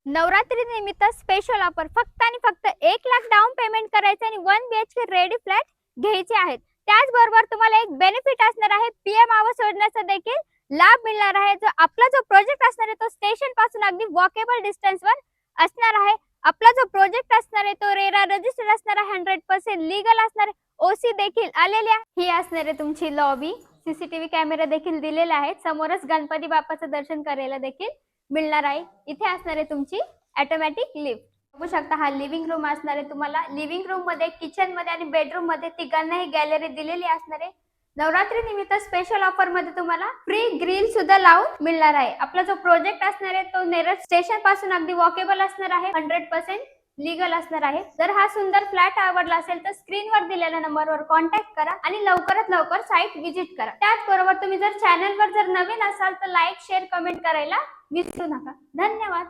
नवरात्री निमित्त special offer फक्त आणि फक्त 1 लाख डाऊन पेमेंट करायचं आणि 1 BHK रेडी फ्लॅट घ्यायचे आहेत. त्याचबरोबर तुम्हाला एक बेनिफिट असणार आहे, पीएम आवास योजनेचा देखील लाभ मिळणार आहे. जो आपला जो प्रोजेक्ट असणार आहे तो स्टेशन पासून अगदी वॉकेबल डिस्टन्सवर असणार आहे. आपला जो प्रोजेक्ट असणार आहे तो रेरा रजिस्टर्ड असणार आहे, 100% लीगल असणार आहे, ओसी देखील आलेली आहे. ही असणार आहे तुमची लॉबी. सीसीटीव्ही कॅमेरा देखील दिलेले आहेत. समोरच गणपती बाप्पाचं दर्शन करायला देखील मिळणार आहे. इथे असणार आहे तुमची ऑटोमॅटिक लिफ्ट. बघू शकता हा लिव्हिंग रूम असणार आहे. तुम्हाला लिव्हिंग रूम मध्ये, किचन मध्ये आणि बेडरूम मध्ये तिघांनाही गॅलरी दिलेली असणार आहे. नवरात्री निमित्त स्पेशल ऑफर मध्ये तुम्हाला फ्री ग्रिल सुद्धा लावून मिळणार आहे. आपला जो प्रोजेक्ट असणार आहे तो नेरळ स्टेशन पासून अगदी वॉकेबल असणार आहे, 100% लीगल असणार आहे. जर हा सुंदर फ्लॅट आवडला असेल तर स्क्रीनवर दिलेल्या नंबरवर कॉन्टॅक्ट करा आणि लवकरात लवकर साईट व्हिजिट करा. त्याचबरोबर तुम्ही जर चॅनलवर जर नवीन असाल तर लाईक, शेअर, कमेंट करायला विसरू नका. धन्यवाद.